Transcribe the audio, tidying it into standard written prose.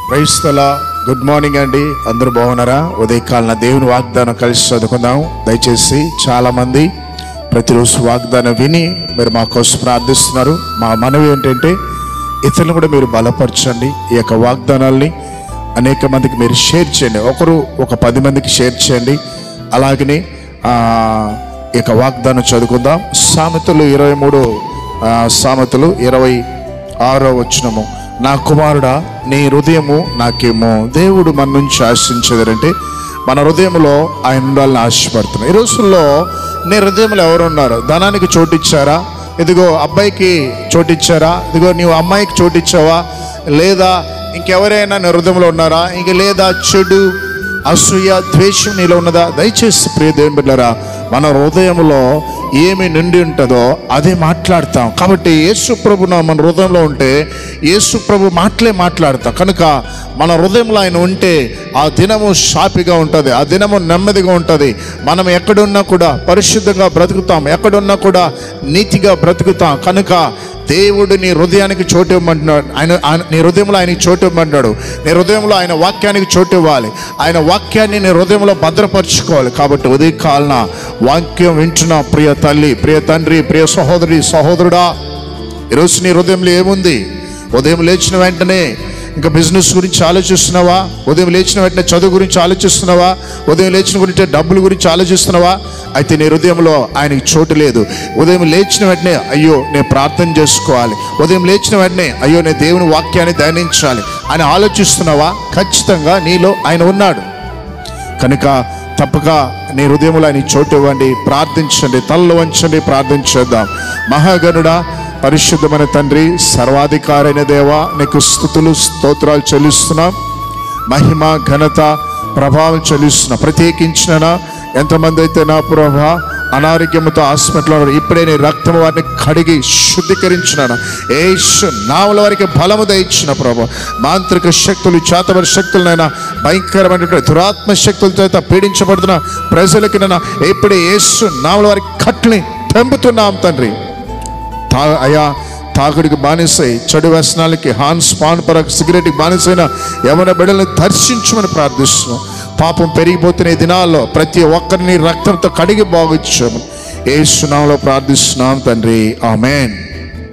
Praise the lord. Good morning అండి, అందరూ బాగున్నారా? ఉదయకాలన దేవుని వాగ్దానం కలిసి చదువుకుందాం. దయచేసి చాలామంది ప్రతిరోజు వాగ్దానం విని మీరు మా కోసం ప్రార్థిస్తున్నారు. మా మనవి ఏంటంటే ఇతరులను కూడా మీరు బలపరచండి. ఈ యొక్క వాగ్దానాల్ని అనేక మందికి మీరు షేర్ చేయండి. ఒకరు ఒక 10 మందికి షేర్ చేయండి. అలాగనే ఈ యొక్క వాగ్దానం చదువుకుందాం. సామెతలు 26వ వచనము. నా కుమారుడా, నీ హృదయము నాకేమో దేవుడు మన నుంచి ఆశించేదంటే మన హృదయంలో ఆయన ఉండాలని ఆశపడుతున్నాం. ఈ రోజుల్లో నీ హృదయంలో ఎవరు ఉన్నారు? ధనానికి చోటిచ్చారా? ఇదిగో అబ్బాయికి చోటిచ్చారా? ఇదిగో నీవు అమ్మాయికి చోటిచ్చావా? లేదా ఇంకెవరైనా నీ హృదయంలో ఉన్నారా? ఇంక లేదా చెడు, అసూయ, ద్వేషం నీలో ఉన్నదా? దయచేసి ప్రియ దేవుని బిడ్డలారా, మన హృదయంలో ఏమి నిండి ఉంటుందో అదే మాట్లాడతాం. కాబట్టి యేసు ప్రభు మన హృదయంలో ఉంటే యేసు ప్రభు మాటలే మాట్లాడతాం. కనుక మన హృదయంలో ఆయన ఉంటే ఆ దినము షాపిగా ఉంటుంది, ఆ దినము నెమ్మదిగా ఉంటుంది. మనం ఎక్కడున్నా కూడా పరిశుద్ధంగా బ్రతుకుతాం, ఎక్కడున్నా కూడా నీతిగా బ్రతుకుతాం. కనుక దేవుడు నీ హృదయానికి చోటు ఇవ్వమంటున్నాడు. నీ హృదయంలో ఆయనకి చోటు ఇవ్వమంటున్నాడు. నీ హృదయంలో ఆయన వాక్యానికి చోటు ఇవ్వాలి. ఆయన వాక్యాన్ని నీ హృదయంలో భద్రపరచుకోవాలి. కాబట్టి ఉదయకాలన వాక్యం వింటున్న ప్రియ తల్లి, ప్రియ తండ్రి, ప్రియ సహోదరి, సహోదరుడా, ఈరోజు నీ హృదయంలో ఏముంది? ఉదయం లేచిన వెంటనే ఇంకా బిజినెస్ గురించి ఆలోచిస్తున్నావా? ఉదయం లేచిన వెంటనే చదువు గురించి ఆలోచిస్తున్నావా? ఉదయం లేచిన గురించి డబ్బుల గురించి ఆలోచిస్తున్నావా? అయితే నీ హృదయంలో ఆయనకి చోటు లేదు. ఉదయం లేచిన వెంటనే అయ్యో నేను ప్రార్థన చేసుకోవాలి, ఉదయం లేచిన వెంటనే అయ్యో నేను దేవుని వాక్యాన్ని ధ్యానించాలి అని ఆలోచిస్తున్నావా? ఖచ్చితంగా నీలో ఆయన ఉన్నాడు. కనుక తప్పక నీ హృదయంలో ఆయన చోటు ఇవ్వండి, ప్రార్థించండి, తలలు వంచండి, ప్రార్థించేద్దాం. మహాగణుడా, పరిశుద్ధమైన తండ్రి, సర్వాధికారైన దేవా, నీకు స్తుతులు స్తోత్రాలు చెల్లిస్తున్నాం. మహిమ, ఘనత, ప్రభావం చెల్లిస్తున్నాం. ప్రత్యేకించిన ఎంతమంది అయితే నా ప్రభా అనారోగ్యంతో హాస్పిటల్లో ఇప్పుడే నీ రక్తం వారిని కడిగి శుద్ధీకరించినాను. యేసు నామములో వారికి బలము దయచిన ప్రభు. మాంత్రిక శక్తులు, చేతబడి శక్తులనైనా, భయంకరమైనటువంటి దురాత్మ శక్తుల చేత పీడించబడుతున్న ప్రజలకి నైనా ఇప్పుడే యేసు నామములో వారికి కట్లని తెంపుతున్నాం తండ్రి. అయా, తాగుడికి బానిసై, చెడు వ్యసనాలకి, హాన్స్ పాన్ పరకు, సిగరెట్కి బానిసైన యవన బిడ్డలను దర్శించమని ప్రార్థిస్తున్నాం. పాపం పెరిగిపోతున్న దినాల్లో ప్రతి ఒక్కరిని రక్తంతో కడిగి బాగుచ్చాము. యేసు నామములో ప్రార్థిస్తున్నాం తండ్రి, ఆమేన్.